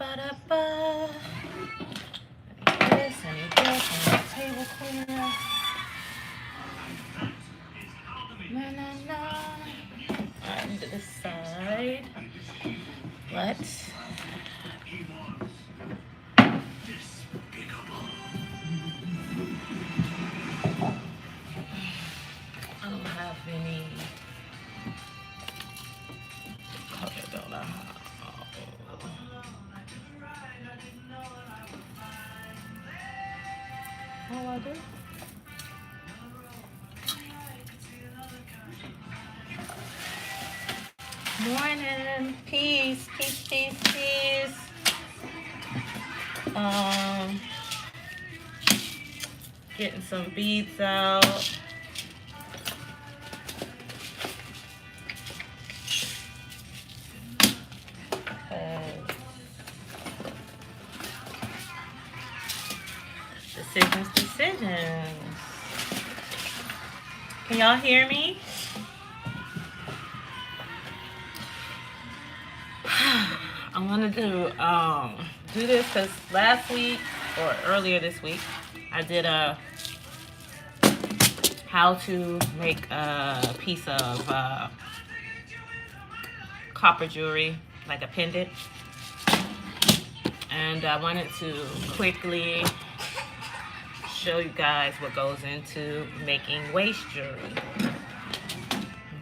Ba-da-ba. This, I need this, I need a table cleaner. Na-na-na. On this side. Let's I don't have any color, don't I? Oh, I do. Morning. Peace, peace, peace, peace. Getting some beads out. Decisions. Can y'all hear me? I want to do this because last week or earlier this week I did a how to make a piece of copper jewelry, like a pendant, and I wanted to quickly show you guys what goes into making waist jewelry.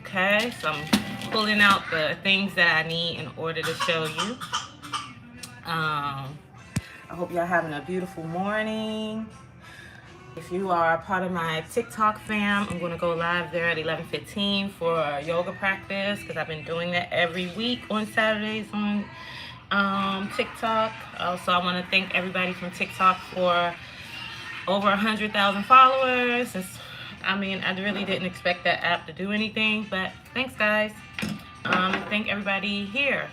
Okay, so I'm pulling out the things that I need in order to show you. I hope y'all having a beautiful morning. If you are a part of my TikTok fam, I'm going to go live there at 11:15 for a yoga practice because I've been doing that every week on Saturdays on TikTok. Also, I want to thank everybody from TikTok for over 100,000 followers. I really didn't expect that app to do anything, but thanks, guys. And thank everybody here.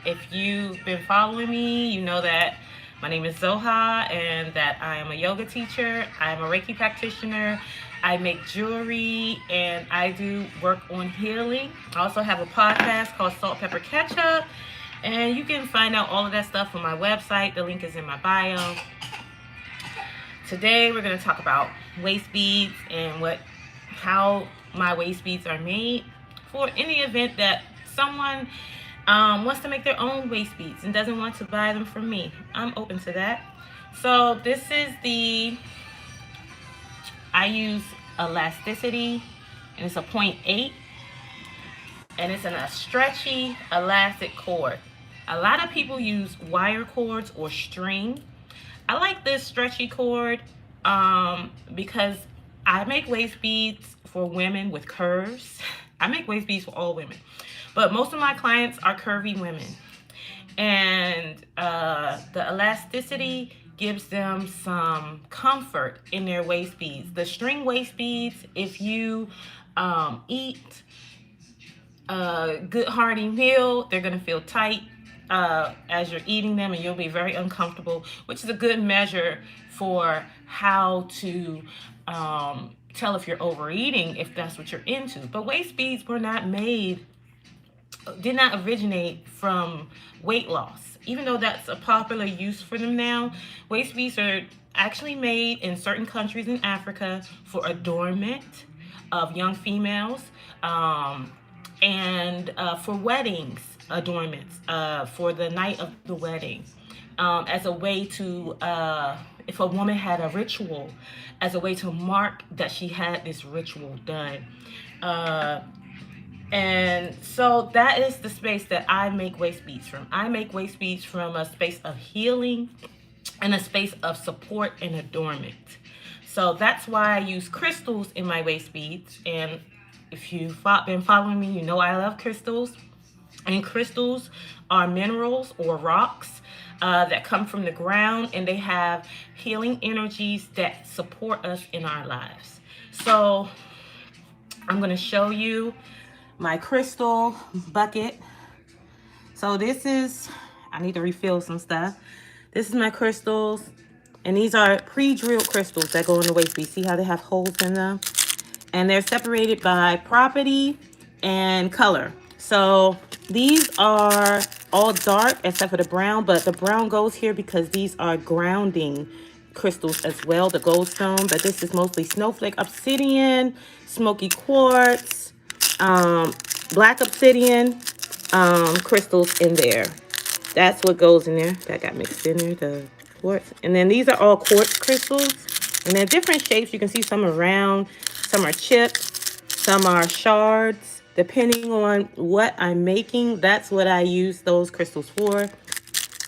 If you've been following me, you know that my name is Zoha and that I am a yoga teacher. I am a Reiki practitioner. I make jewelry and I do work on healing. I also have a podcast called Salt, Pepper, Ketchup. And you can find out all of that stuff on my website. The link is in my bio. Today we're going to talk about waist beads and how my waist beads are made for any event that someone wants to make their own waist beads and doesn't want to buy them from me. I'm open to that. So this is I use elasticity, and it's a 0.8, and it's in a stretchy elastic cord. A lot of people use wire cords or string. I like this stretchy cord because I make waist beads for women with curves. I make waist beads for all women, but most of my clients are curvy women, and the elasticity gives them some comfort in their waist beads. The string waist beads, if you eat a good hearty meal, they're going to feel tight as you're eating them, and you'll be very uncomfortable, which is a good measure for how to tell if you're overeating, if that's what you're into. But waist beads did not originate from weight loss, even though that's a popular use for them now. Waist beads are actually made in certain countries in Africa for adornment of young females, and for weddings, adornments, for the night of the wedding, as a way to, if a woman had a ritual, as a way to mark that she had this ritual done. And so that is the space that I make waist beads from. I make waist beads from a space of healing and a space of support and adornment. So that's why I use crystals in my waist beads. And if you've been following me, you know I love crystals. And crystals are minerals or rocks that come from the ground, and they have healing energies that support us in our lives. So I'm going to show you my crystal bucket. So this is, I need to refill some stuff. This is my crystals, and these are pre-drilled crystals that go in the waist bead. See how they have holes in them? And they're separated by property and color. So these are all dark except for the brown, but the brown goes here because these are grounding crystals as well, the goldstone. But this is mostly snowflake obsidian, smoky quartz, black obsidian, crystals in there. That's what goes in there. That got mixed in there, the quartz. And then these are all quartz crystals. And they're different shapes. You can see some are round, some are chipped, some are shards. Depending on what I'm making, that's what I use those crystals for.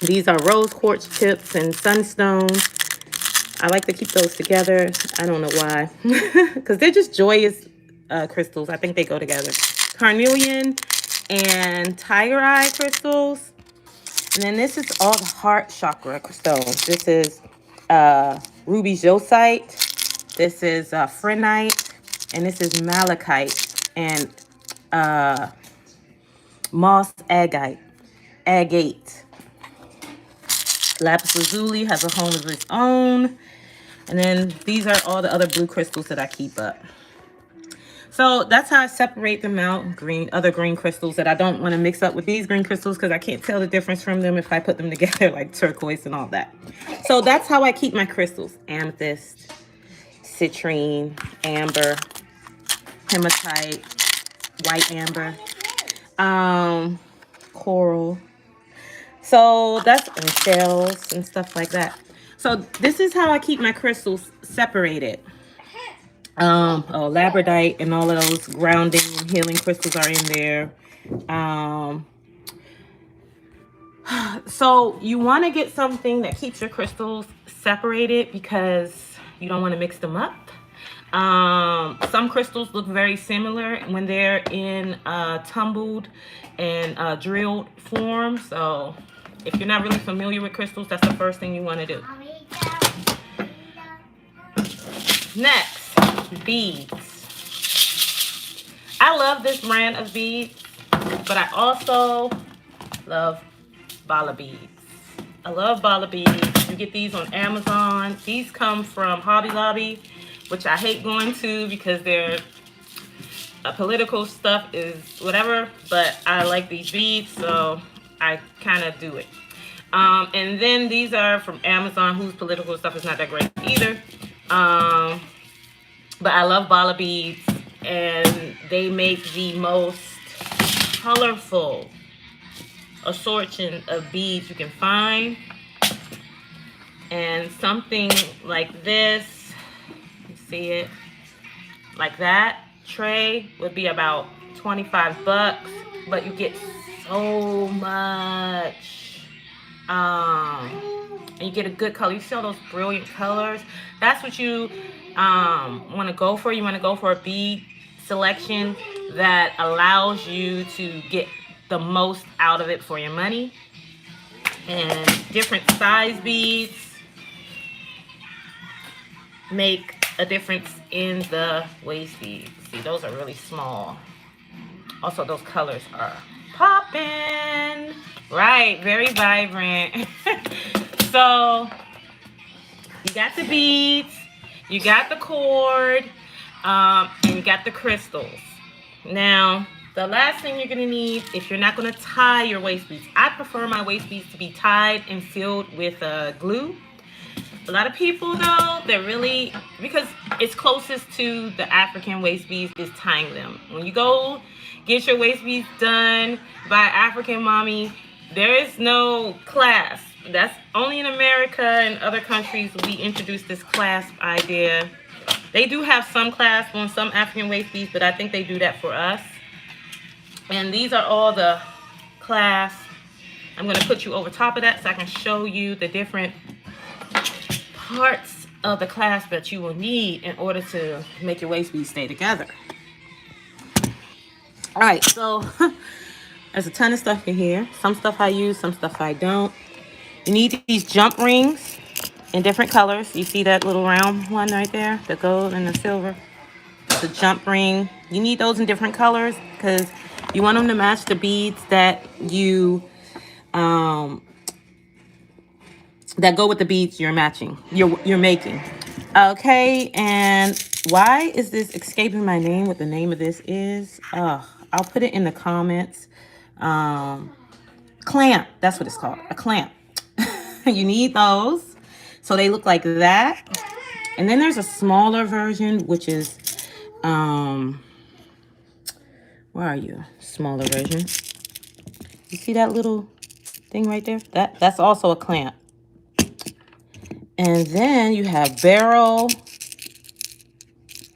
These are rose quartz chips and sunstones. I like to keep those together. I don't know why. Because they're just joyous crystals. I think they go together. Carnelian and tiger eye crystals. And then this is all the heart chakra stones. This is ruby josite. This is phrenite. And this is malachite and moss agate. Lapis lazuli has a home of its own. And then these are all the other blue crystals that I keep up. So that's how I separate them out. Other green crystals that I don't want to mix up with these green crystals because I can't tell the difference from them if I put them together, like turquoise and all that. So that's how I keep my crystals. Amethyst, citrine, amber, hematite, white amber, coral. So that's in shells and stuff like that. So this is how I keep my crystals separated. Labradorite and all of those grounding and healing crystals are in there. So you want to get something that keeps your crystals separated because you don't want to mix them up. Some crystals look very similar when they're in tumbled and drilled form. So if you're not really familiar with crystals, that's the first thing you want to do. Next, beads. I love this brand of beads, but I also love Bala beads. I love Bala beads. You get these on Amazon. These come from Hobby Lobby, which I hate going to because their political stuff is whatever, but I like these beads, so I kind of do it. And then these are from Amazon, whose political stuff is not that great either. But I love Bala beads, and they make the most colorful assortment of beads you can find. And something like this, you see it, like that tray would be about 25 bucks, but you get so much. And you get a good color. You see all those brilliant colors. That's what you want to go for. You want to go for a bead selection that allows you to get the most out of it for your money. And different size beads make a difference in the waist beads. See, those are really small. Also, those colors are popping. Right, very vibrant. So you got the beads, you got the cord, and you got the crystals. Now, the last thing you're gonna need, if you're not gonna tie your waist beads, I prefer my waist beads to be tied and filled with glue. A lot of people though, they're really, because it's closest to the African waist beads, is tying them. When you go get your waist beads done by African mommy, there is no clasp. That's only in America and other countries we introduced this clasp idea. They do have some clasp on some African waist beads, but I think they do that for us. And these are all the clasps. I'm going to put you over top of that so I can show you the different parts of the clasp that you will need in order to make your waist beads stay together. All right, so there's a ton of stuff in here. Some stuff I use, some stuff I don't. You need these jump rings in different colors. You see that little round one right there, the gold and the silver. The jump ring. You need those in different colors because you want them to match the beads that you that go with the beads you're matching. You're making. Okay, and why is this escaping my name? What the name of this is? I'll put it in the comments. clamp. That's what it's called, a clamp. You need those. So they look like that. And then there's a smaller version, which is, where are you? Smaller version. You see that little thing right there? That's also a clamp. And then you have barrel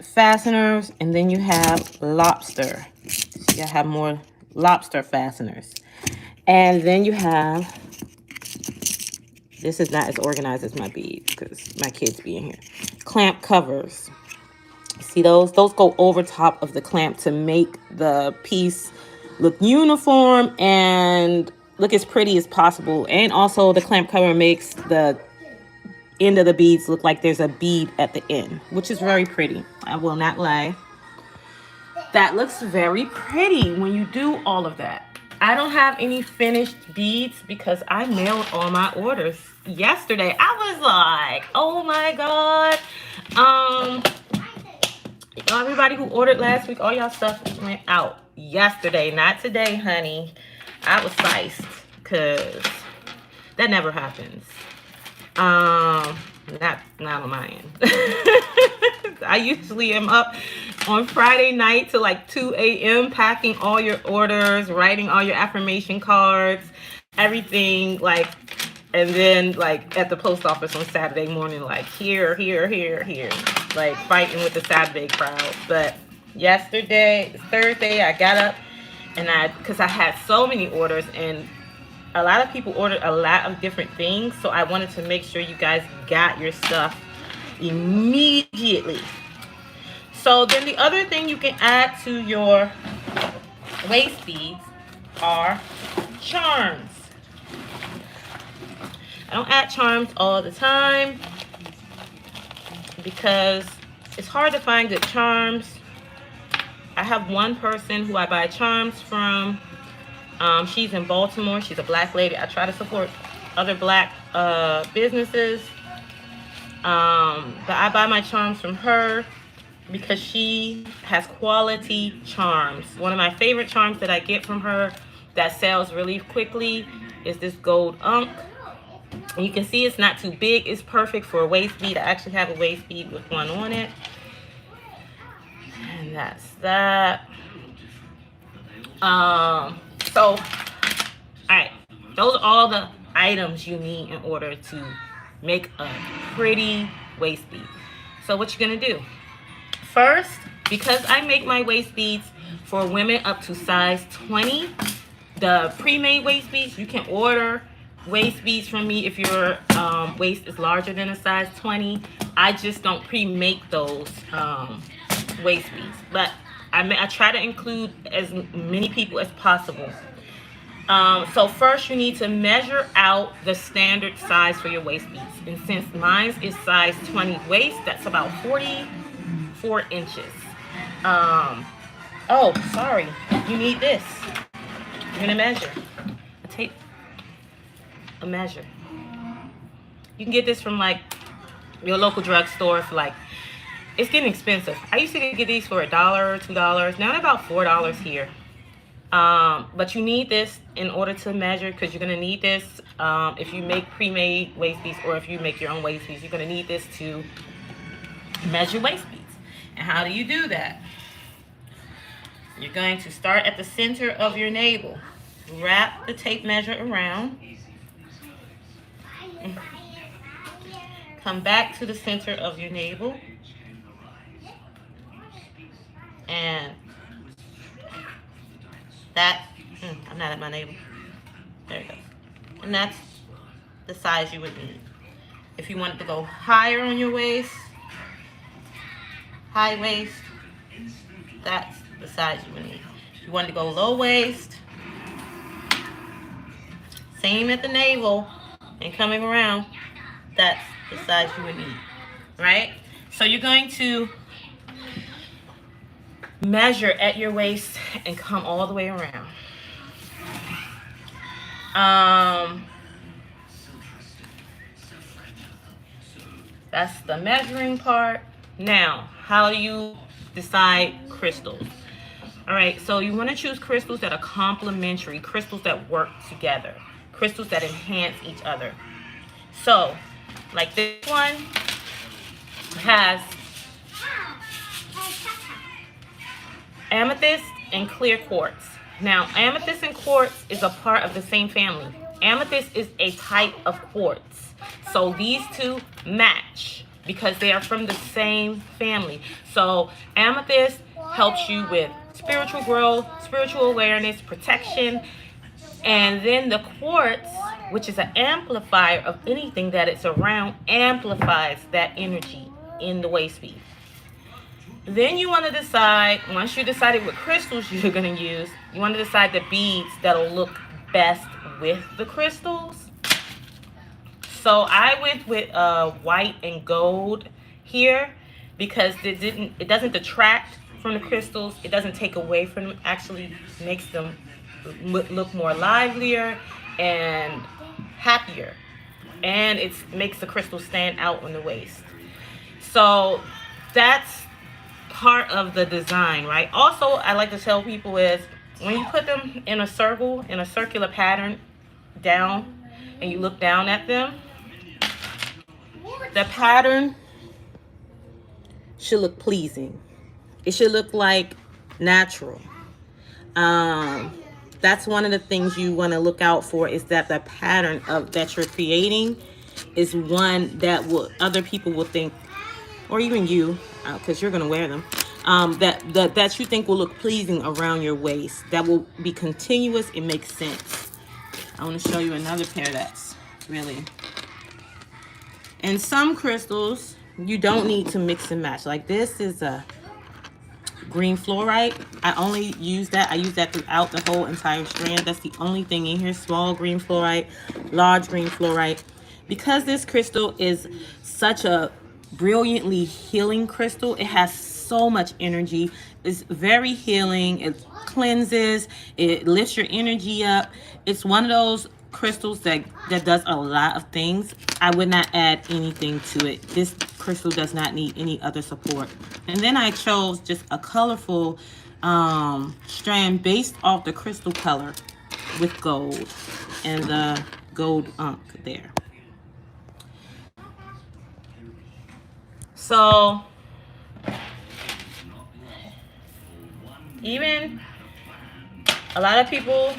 fasteners, and then you have lobster. So you have more lobster fasteners. And then you have, this is not as organized as my beads because my kids be in here. Clamp covers. See those? Those go over top of the clamp to make the piece look uniform and look as pretty as possible. And also the clamp cover makes the end of the beads look like there's a bead at the end, which is very pretty. I will not lie. That looks very pretty when you do all of that. I don't have any finished beads because I mailed all my orders yesterday. I was like, oh my God. Everybody who ordered last week, all y'all stuff went out yesterday, not today, honey. I was spiced because that never happens. Not on my end. I usually am up on Friday night to like 2 a.m. packing all your orders, writing all your affirmation cards, everything, like, and then like at the post office on Saturday morning, like here, like fighting with the Saturday crowd. But Thursday, I got up and because I had so many orders and a lot of people ordered a lot of different things, so I wanted to make sure you guys got your stuff immediately. So then the other thing you can add to your waist beads are charms. I don't add charms all the time because it's hard to find good charms. I have one person who I buy charms from. She's in Baltimore. She's a black lady. I try to support other black businesses. But I buy my charms from her because she has quality charms. One of my favorite charms that I get from her that sells really quickly is this gold unk. And you can see it's not too big. It's perfect for a waist bead. I actually have a waist bead with one on it. And that's that. So, all right, those are all the items you need in order to make a pretty waist bead. So what you're gonna do? First, because I make my waist beads for women up to size 20, the pre-made waist beads, you can order waist beads from me if your waist is larger than a size 20. I just don't pre-make those waist beads, but I try to include as many people as possible. So first you need to measure out the standard size for your waist beads. And since mine is size 20 waist, that's about 44 inches. Oh, sorry. You need this. You're gonna measure. A measure. You can get this from like your local drugstore for like, it's getting expensive. I used to get these for $1 or $2. Now they're about $4 here. But you need this in order to measure, because you're going to need this if you make pre-made waist beads or if you make your own waist beads. You're going to need this to measure waist beads. And how do you do that? You're going to start at the center of your navel. Wrap the tape measure around. Come back to the center of your navel. And that, I'm not at my navel. There it goes. And that's the size you would need. If you wanted to go higher on your waist, high waist, that's the size you would need. If you wanted to go low waist, same at the navel and coming around, that's the size you would need, right? So you're going to measure at your waist and come all the way around. That's the measuring part. Now, how do you decide crystals? All right, so you want to choose crystals that are complementary, crystals that work together, crystals that enhance each other. So, like this one has amethyst and clear quartz. Now, amethyst and quartz is a part of the same family. Amethyst is a type of quartz. So these two match because they are from the same family. So amethyst helps you with spiritual growth, spiritual awareness, protection. And then the quartz, which is an amplifier of anything that it's around, amplifies that energy in the waist bead. Then you want to decide, once you decided what crystals you're going to use, you want to decide the beads that'll look best with the crystals. So I went with white and gold here because it doesn't detract from the crystals. It doesn't take away from them. Actually makes them look more livelier and happier. And it makes the crystal stand out on the waist. So that's part of the design, right? Also, I like to tell people is when you put them in a circle, in a circular pattern down, and you look down at them, the pattern should look pleasing. It should look like natural. That's one of the things you want to look out for, is that the pattern of that you're creating is one that will other people will think, or even you, because you're going to wear them, that you think will look pleasing around your waist. That will be continuous. It makes sense. I want to show you another pair that's really... And some crystals, you don't need to mix and match. Like this is a green fluorite. I only use that. I use that throughout the whole entire strand. That's the only thing in here. Small green fluorite, large green fluorite. Because this crystal is such a brilliantly healing crystal, it has so much energy. It's very healing. It cleanses. It lifts your energy up. It's one of those crystals that does a lot of things. I would not add anything to it. This crystal does not need any other support. And then I chose just a colorful strand based off the crystal color with gold and the gold unk there. So even a lot of people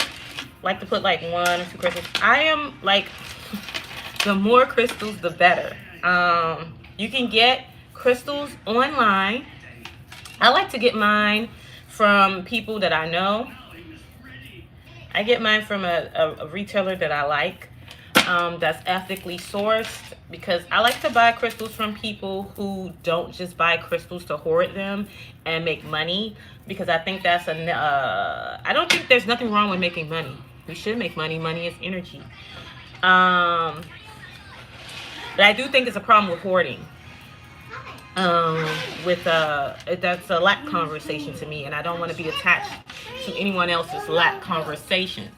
like to put like 1 or 2 crystals. I am like, the more crystals, the better. You can get crystals online. I like to get mine from people that I know. I get mine from a retailer that I like, that's ethically sourced, because I like to buy crystals from people who don't just buy crystals to hoard them and make money, because I think that's I don't think there's nothing wrong with making money. We should make money. Money is energy. But I do think it's a problem with hoarding. That's a lack conversation to me, and I don't want to be attached to anyone else's lack conversation.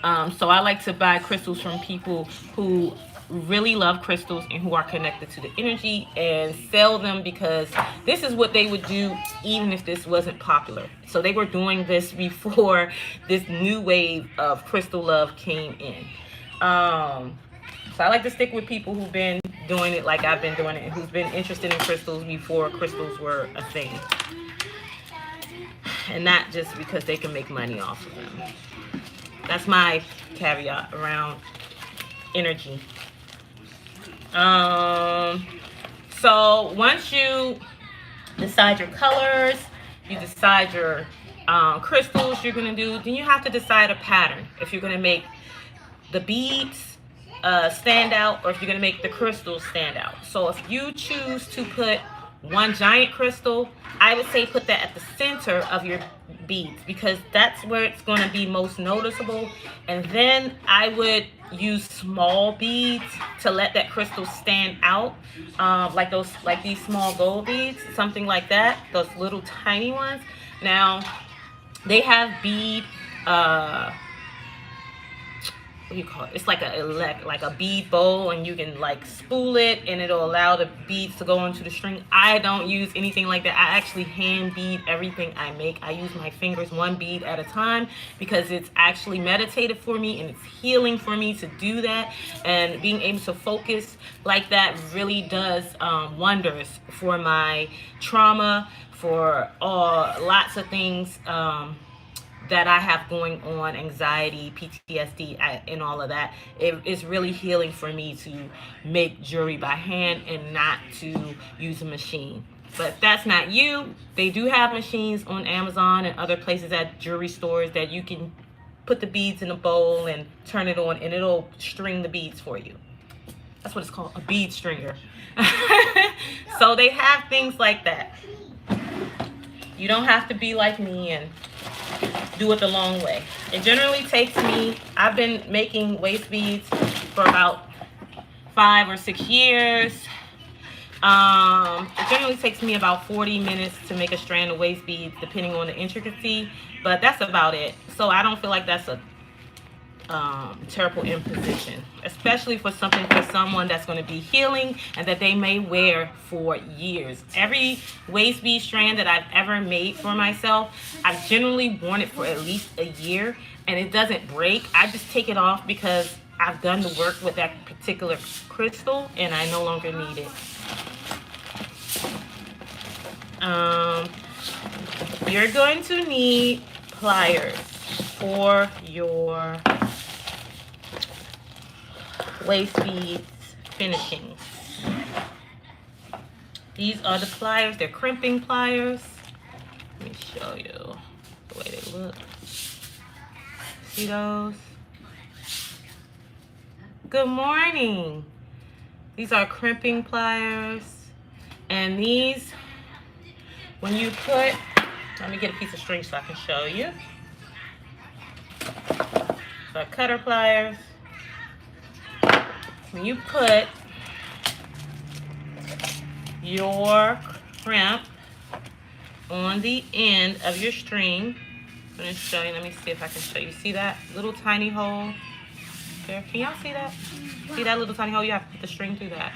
So I like to buy crystals from people who really love crystals and who are connected to the energy, and sell them, because this is what they would do even if this wasn't popular. So they were doing this before this new wave of crystal love came in. So I like to stick with people who've been doing it like I've been doing it, and who's been interested in crystals before crystals were a thing, and not just because they can make money off of them. That's my caveat around energy. So once you decide your colors, you decide your crystals you're going to do, then you have to decide a pattern. If you're going to make the beads stand out, or if you're going to make the crystals stand out. So if you choose to put one giant crystal, I would say put that at the center of your beads, because that's where it's going to be most noticeable. And then I would use small beads to let that crystal stand out, like these small gold beads, something like that, those little tiny ones. Now they have bead what do you call it? It's like a bead bowl, and you can like spool it, and it'll allow the beads to go into the string. I don't use anything like that. I actually hand bead everything I make. I use my fingers one bead at a time because it's actually meditative for me and it's healing for me to do that. And being able to focus like that really does wonders for my trauma, for lots of things that I have going on, anxiety, PTSD, and all of that. It's really healing for me to make jewelry by hand and not to use a machine. But if that's not you, they do have machines on Amazon and other places at jewelry stores that you can put the beads in a bowl and turn it on, and it'll string the beads for you. That's what it's called, a bead stringer. So they have things like that. You don't have to be like me and do it the long way. It generally takes me, I've been making waist beads for about 5 or 6 years. It generally takes me about 40 minutes to make a strand of waist beads, depending on the intricacy, but that's about it. So I don't feel like that's a terrible imposition, especially for someone that's going to be healing and that they may wear for years. Every waist bead strand that I've ever made for myself, I've generally worn it for at least a year, and it doesn't break. I just take it off because I've done the work with that particular crystal and I no longer need it. You're going to need pliers for your waist beads finishings. These are the pliers. They're crimping pliers. Let me show you the way they look. See those? Good morning. These are crimping pliers. And these, when you put, let me get a piece of string so I can show you. So cutter pliers. When you put your crimp on the end of your string, I'm going to show you, let me see if I can show you. See that little tiny hole there? Can y'all see that? See that little tiny hole? You have to put the string through that.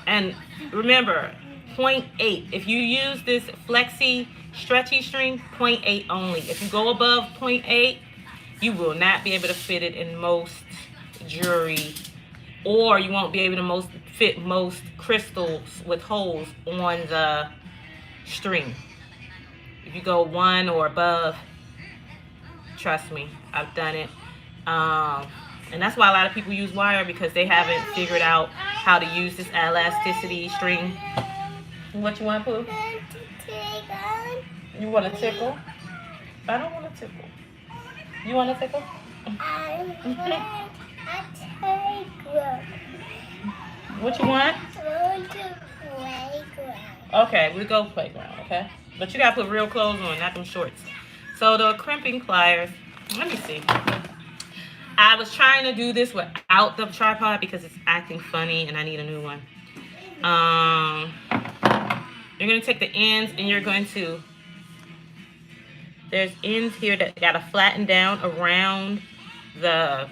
And remember, 0.8. If you use this flexi stretchy string, 0.8 only. If you go above 0.8, you will not be able to fit it in most jewelry, or you won't be able to fit most crystals with holes on the string. If you go 1 or above, trust me, I've done it. And that's why a lot of people use wire, because they haven't figured out how to use this elasticity string. What you want, Pooh? You want a tickle? I don't want a tickle. You want a tickle? I want a tickle. What you want? I want to playground. Okay, we go playground, okay? But you gotta put real clothes on, not them shorts. So the crimping pliers, let me see. I was trying to do this without the tripod because it's acting funny and I need a new one. You're going to take the ends and you're going to, there's ends here that got to flatten down around the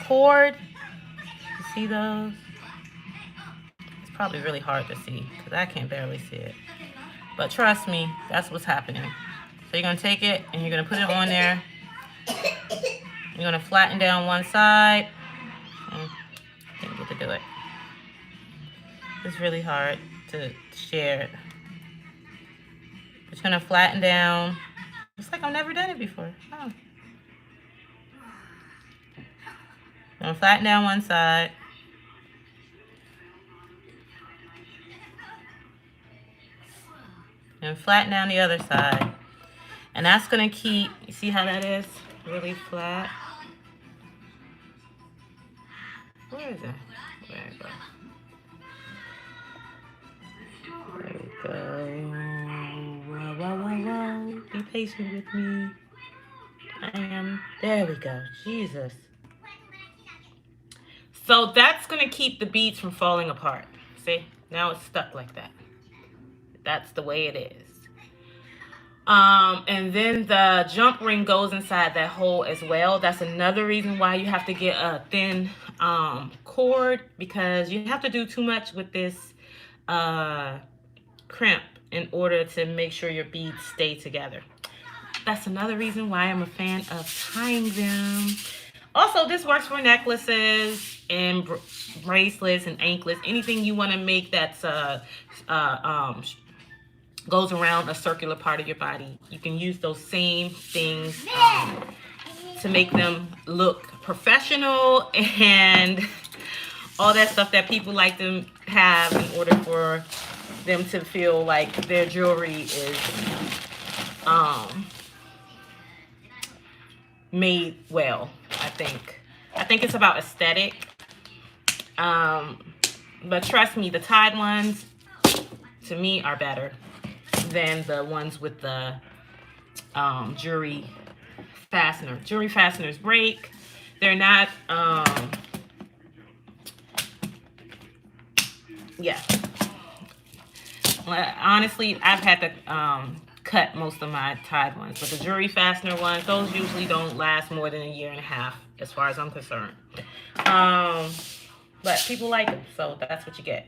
cord. You see those? It's probably really hard to see because I can barely see it. But trust me, that's what's happening. So you're going to take it and you're going to put it on there. You're going to flatten down one side. Didn't get to do it. It's really hard to share it. It's going to flatten down. It's like I've never done it before. Oh. I'm going to flatten down one side. And flatten down the other side. And that's going to keep, you see how that is? Really flat. Where is it? There it goes. There we go. Whoa. Be patient with me. There we go. Jesus. So that's going to keep the beads from falling apart. See? Now it's stuck like that. That's the way it is. And then the jump ring goes inside that hole as well. That's another reason why you have to get a thin cord, because you have to do too much with this uh, crimp in order to make sure your beads stay together. That's another reason why I'm a fan of tying them. Also, this works for necklaces and bracelets and anklets. Anything you want to make that's goes around a circular part of your body. You can use those same things to make them look professional and all that stuff that people like to have in order for them to feel like their jewelry is made well. I think it's about aesthetic. But trust me, the tied ones to me are better than the ones with the jewelry fastener. Jewelry fasteners break. They're not yeah. Honestly, I've had to cut most of my tied ones, but the jewelry fastener ones, those usually don't last more than a year and a half as far as I'm concerned. But people like them, so that's what you get.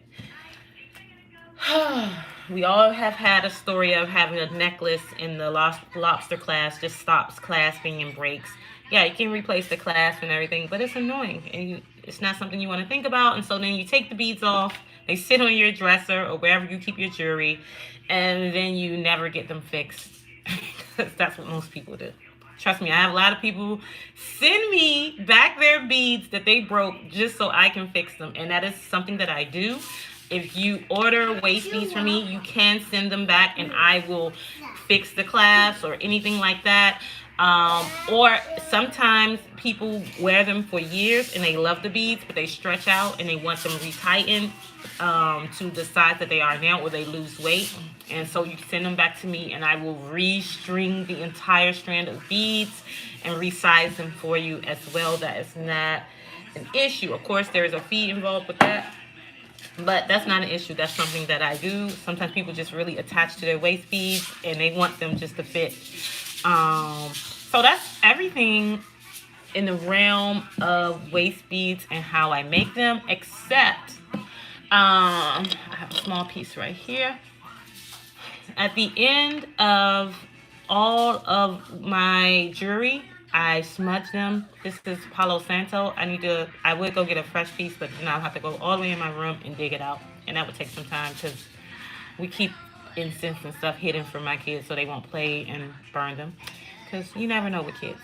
We all have had a story of having a necklace in the lobster clasp just stops clasping and breaks. Yeah, you can replace the clasp and everything, but it's annoying and it's not something you want to think about. And so then you take the beads off, they sit on your dresser or wherever you keep your jewelry, and then you never get them fixed. Because that's what most people do. Trust me, I have a lot of people send me back their beads that they broke just so I can fix them. And that is something that I do. If you order waist beads from me, you can send them back and I will fix the clasps or anything like that. Or sometimes people wear them for years and they love the beads, but they stretch out and they want them retightened to the size that they are now, or they lose weight. And so you send them back to me and I will restring the entire strand of beads and resize them for you as well. That is not an issue. Of course, there is a fee involved with that, but that's not an issue. That's something that I do. Sometimes people just really attach to their waist beads and they want them just to fit. So that's everything in the realm of waist beads and how I make them, except I have a small piece right here. At the end of all of my jewelry, I smudge them. This is Palo Santo. I would go get a fresh piece, but then I'll have to go all the way in my room and dig it out. And that would take some time because we keep incense and stuff hidden from my kids so they won't play and burn them. Because you never know with kids.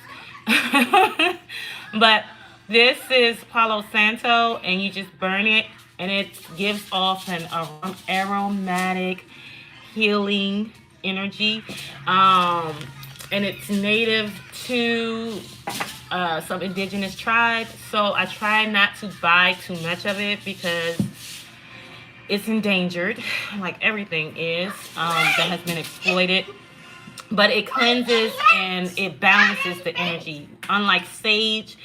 But this is Palo Santo, and you just burn it, and it gives off an aromatic, healing energy. And it's native to some indigenous tribes. So I try not to buy too much of it because it's endangered, like everything is, that has been exploited. But it cleanses and it balances the energy. Unlike sage,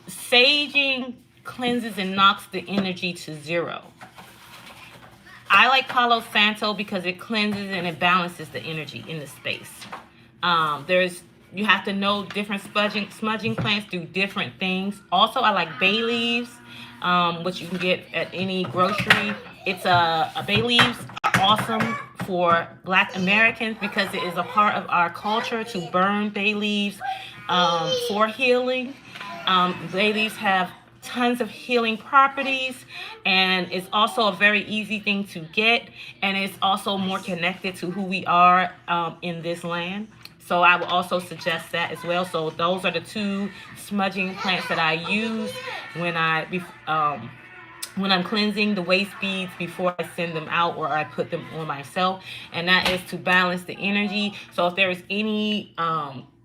saging cleanses and knocks the energy to zero. I like Palo Santo because it cleanses and it balances the energy in the space. You have to know different smudging plants do different things. Also, I like bay leaves, which you can get at any grocery. It's a bay leaves are awesome for Black Americans because it is a part of our culture to burn bay leaves for healing. Bay leaves have tons of healing properties, and it's also a very easy thing to get, and it's also more connected to who we are in this land. So I will also suggest that as well. So those are the two smudging plants that I use when I'm cleansing the waist beads before I send them out or I put them on myself. And that is to balance the energy. So if there is any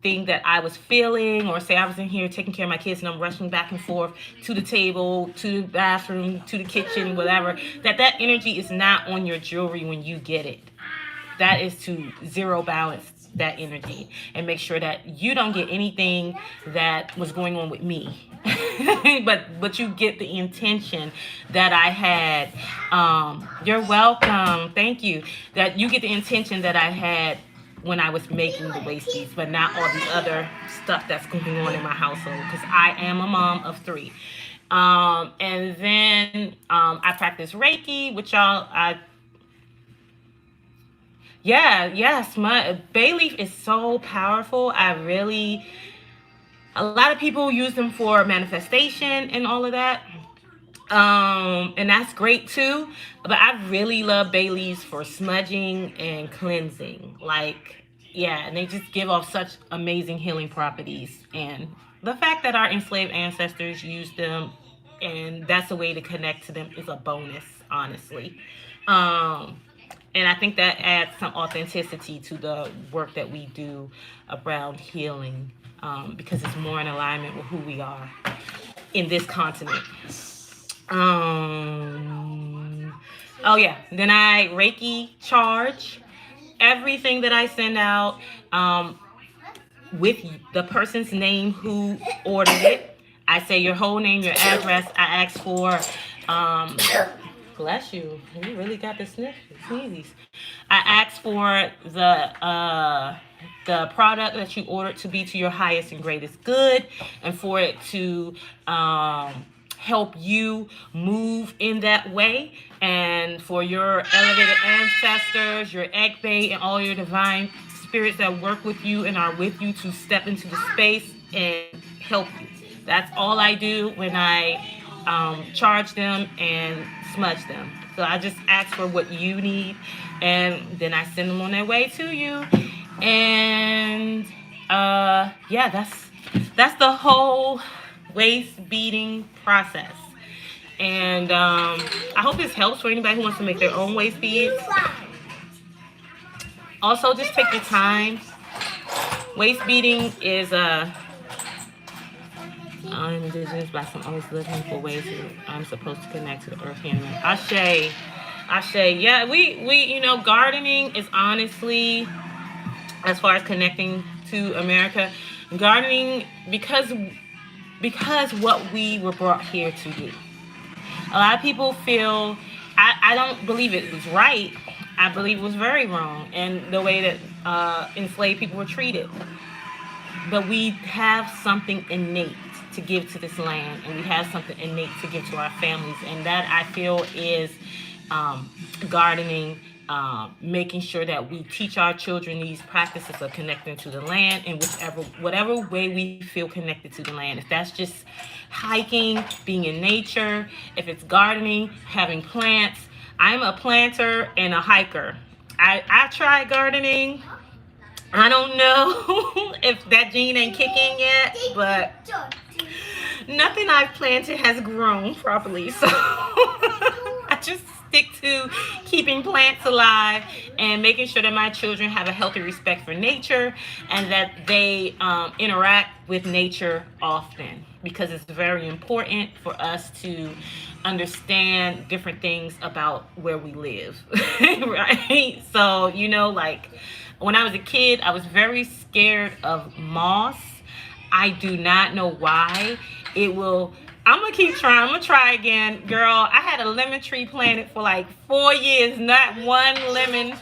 thing that I was feeling, or say I was in here taking care of my kids and I'm rushing back and forth to the table, to the bathroom, to the kitchen, whatever, that energy is not on your jewelry when you get it. That is to zero balance that energy and make sure that you don't get anything that was going on with me. but you get the intention that I had. You're welcome. Thank you. That you get the intention that I had when I was making the waist beads, but not all the other stuff that's going on in my household because I am a mom of three. And then I practice Reiki, which yeah, yes, my bay leaf is so powerful. A lot of people use them for manifestation and all of that. And that's great too. But I really love bay leaves for smudging and cleansing. Like, yeah, and they just give off such amazing healing properties. And the fact that our enslaved ancestors used them and that's a way to connect to them is a bonus, honestly. Um, and I think that adds some authenticity to the work that we do around healing because it's more in alignment with who we are in this continent. Oh yeah. Then I Reiki charge everything that I send out with the person's name who ordered it. I say your whole name, your address. I ask for um, bless you. You really got the sneezies. I ask for the product that you ordered to be to your highest and greatest good, and for it to help you move in that way, and for your elevated ancestors, your egg bay, and all your divine spirits that work with you and are with you to step into the space and help you. That's all I do when I charge them and smudge them. So I just ask for what you need, and then I send them on their way to you. And yeah, that's the whole waist beading process. And I hope this helps for anybody who wants to make their own waist beads. Also, just take your time. Waist beading is I'm indigenous black. I'm always looking for ways that I'm supposed to connect to the earth here. Ashe, Ashe. Yeah, we gardening is honestly, as far as connecting to America, gardening because what we were brought here to do. A lot of people feel I don't believe it was right. I believe it was very wrong, and the way that enslaved people were treated. But we have something innate to give to this land, and we have something innate to give to our families, and that I feel is gardening, making sure that we teach our children these practices of connecting to the land in whatever way we feel connected to the land. If that's just hiking, being in nature, if it's gardening, having plants. I'm a planter and a hiker. I tried gardening. I don't know if that gene ain't kicking yet, but nothing I've planted has grown properly. So I just stick to keeping plants alive and making sure that my children have a healthy respect for nature and that they interact with nature often, because it's very important for us to understand different things about where we live. Right? So, like when I was a kid, I was very scared of moss. I do not know why. I'm gonna keep trying. I'm gonna try again. Girl, I had a lemon tree planted for like 4 years, not one lemon.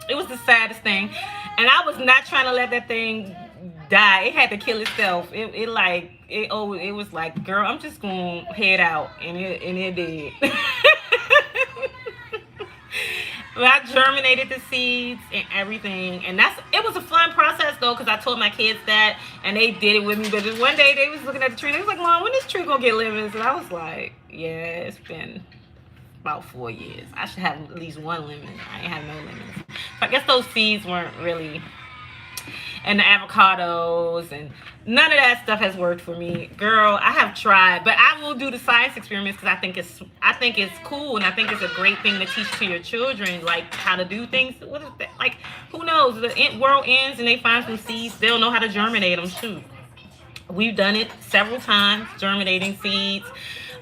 It was the saddest thing. And I was not trying to let that thing die. It had to kill itself. It was like, girl, I'm just gonna head out, and it did. But I germinated the seeds and everything, and it was a fun process though, because I told my kids that, and they did it with me. But just one day they was looking at the tree, they was like, "Mom, when this tree gonna get lemons?" And I was like, "Yeah, it's been about 4 years. I should have at least one lemon. I ain't have no lemons." So I guess those seeds weren't really, and the avocados and none of that stuff has worked for me. Girl, I have tried, but I will do the science experiments because I think it's cool, and I think it's a great thing to teach to your children, like how to do things. What is that? Like, who knows? The world ends and they find some seeds, they'll know how to germinate them too. We've done it several times, germinating seeds.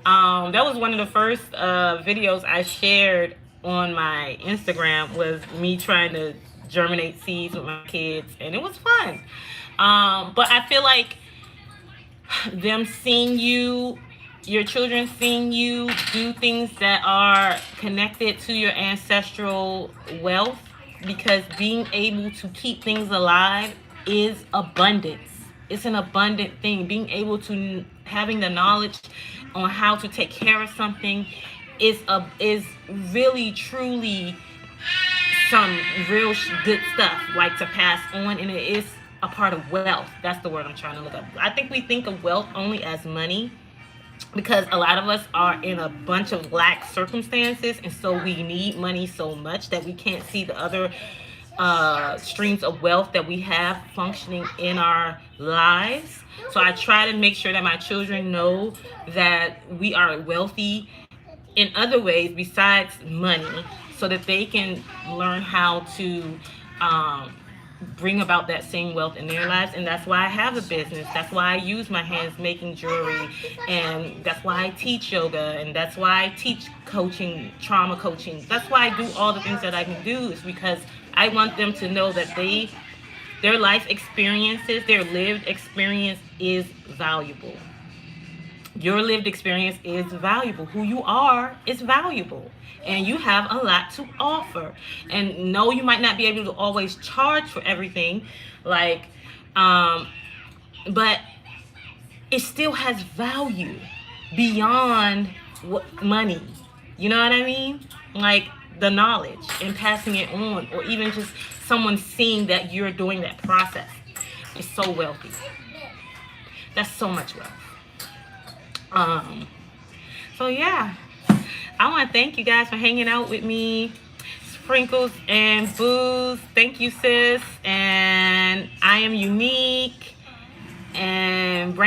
That was one of the first videos I shared on my Instagram, was me trying to germinate seeds with my kids, and it was fun. But I feel like them seeing you, your children seeing you do things that are connected to your ancestral wealth, because being able to keep things alive is abundance. It's an abundant thing. Being able to having the knowledge on how to take care of something is really truly some real good stuff, like to pass on, and it is a part of wealth. That's the word I'm trying to look up. I think we think of wealth only as money, because a lot of us are in a bunch of lack circumstances, and so we need money so much that we can't see the other streams of wealth that we have functioning in our lives. So I try to make sure that my children know that we are wealthy in other ways besides money, so that they can learn how to bring about that same wealth in their lives. And that's why I have a business. That's why I use my hands making jewelry, and that's why I teach yoga, and that's why I teach coaching, trauma coaching. That's why I do all the things that I can do, is because I want them to know that their life experiences, their lived experience is valuable. Your lived experience is valuable. Who you are is valuable. And you have a lot to offer. And no, you might not be able to always charge for everything, like, but it still has value beyond money. You know what I mean? Like the knowledge and passing it on, or even just someone seeing that you're doing that process. It's so wealthy. That's so much wealth. So yeah, I want to thank you guys for hanging out with me. Sprinkles and Booze, thank you, sis. And I am unique and